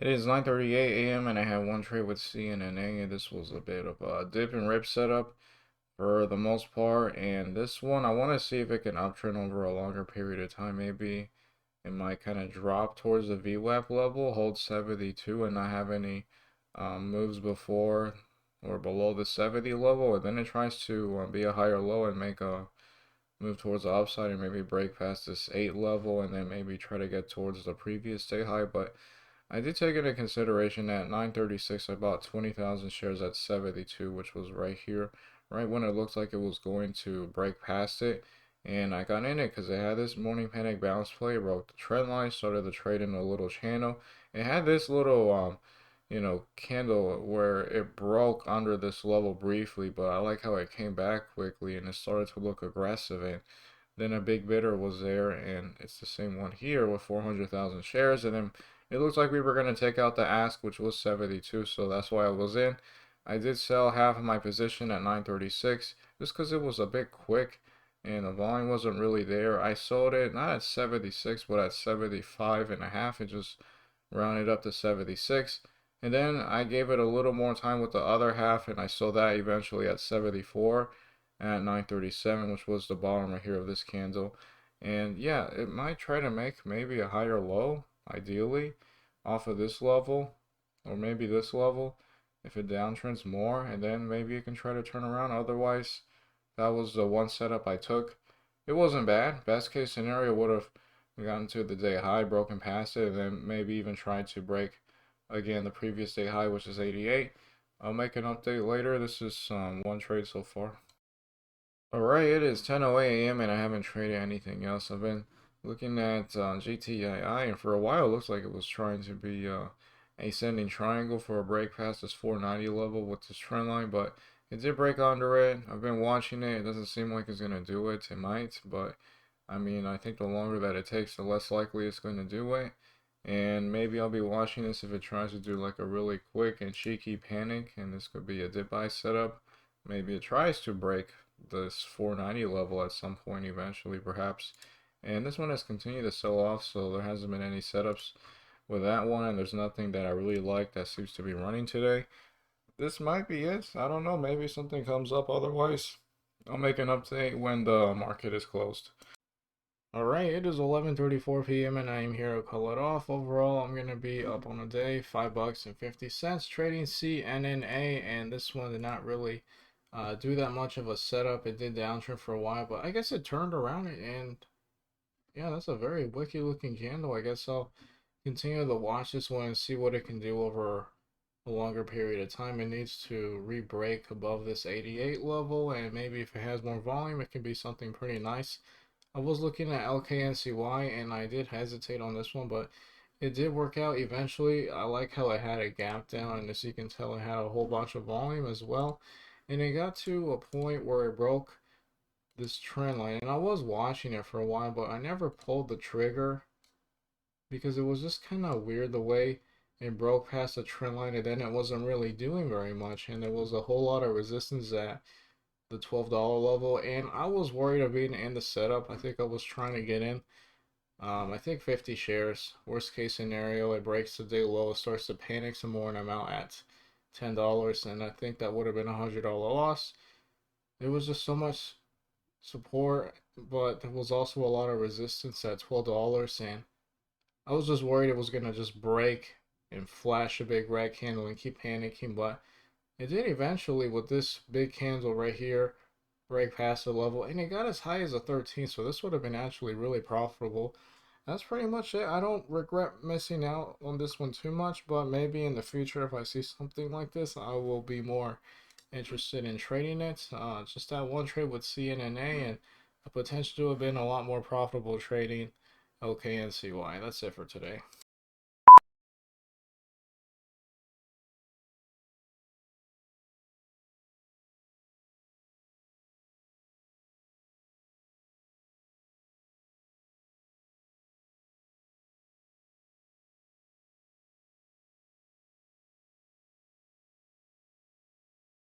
It is 9:38 a.m. and I had one trade with CNNA. This was a bit of a dip and rip setup for the most part. And this one, I want to see if it can uptrend over a longer period of time. Maybe it might kind of drop towards the VWAP level, hold 72 and not have any moves before or below the 70 level. And then it tries to be a higher low and make a move towards the upside and maybe break past this 8 level and then maybe try to get towards the previous day high. But I did take into consideration that 936 I bought 20,000 shares at 72, which was right here, right when it looked like it was going to break past it. And I got in it because it had this morning panic bounce play, broke the trend line, started the trade in a little channel. It had this little candle where it broke under this level briefly, but I like how it came back quickly and it started to look aggressive. And then a big bidder was there, and it's the same one here with 400,000 shares. And then it looks like we were going to take out the ask, which was 72, so that's why I was in. I did sell half of my position at 936 just because it was a bit quick and the volume wasn't really there. I sold it not at 76, but at 75 and a half. It just rounded up to 76. And then I gave it a little more time with the other half, and I sold that eventually at 74 at 937, which was the bottom right here of this candle. And yeah, it might try to make maybe a higher low, ideally, off of this level, or maybe this level, if it downtrends more, and then maybe it can try to turn around. Otherwise, that was the one setup I took. It wasn't bad. Best case scenario would have gotten to the day high, broken past it, and then maybe even tried to break again the previous day high, which is 88. I'll make an update later. This is one trade so far. Alright, it is 10:08 a.m. and I haven't traded anything else. I've been looking at GTII, and for a while it looks like it was trying to be ascending triangle for a break past this 490 level with this trend line, but it did break under it. I've been watching it. It doesn't seem like it's going to do it. It might, but I mean, I think the longer that it takes, the less likely it's going to do it. And maybe I'll be watching this if it tries to do like a really quick and cheeky panic, and this could be a dip buy setup. Maybe it tries to break this 490 level at some point eventually, perhaps. And this one has continued to sell off, so there hasn't been any setups with that one, and there's nothing that I really like that seems to be running today. This might be it. I don't know. Maybe something comes up. Otherwise, I'll make an update when the market is closed. Alright, it is 11:34 p.m. and I am here to call it off. Overall, I'm going to be up on the day, $5.50, trading CNNA, and this one did not really do that much of a setup. It did downtrend for a while, but I guess it turned around, and yeah, that's a very wicked looking candle. I guess I'll continue to watch this one and see what it can do over a longer period of time. It needs to re-break above this 88 level, and maybe if it has more volume, it can be something pretty nice. I was looking at LKNCY and I did hesitate on this one, but it did work out eventually. I like how it had a gap down, and as you can tell, it had a whole bunch of volume as well. And it got to a point where it broke this trend line. And I was watching it for a while, but I never pulled the trigger because it was just kind of weird the way it broke past the trend line and then it wasn't really doing very much. And there was a whole lot of resistance at the $12 level, and I was worried of being in the setup. I think I was trying to get in. I think 50 shares. Worst case scenario, it breaks the day low, starts to panic some more, and I'm out at $10. And I think that would have been a $100 loss. There was just so much support, but there was also a lot of resistance at $12, and I was just worried it was gonna just break and flash a big red candle and keep panicking, but it did eventually with this big candle right here break past the level, and it got as high as a 13, so this would have been actually really profitable. That's pretty much it. I don't regret missing out on this one too much, but maybe in the future if I see something like this, I will be more interested in trading it. Just that one trade with CNNA and a potential to have been a lot more profitable trading LKNCY. That's it for today.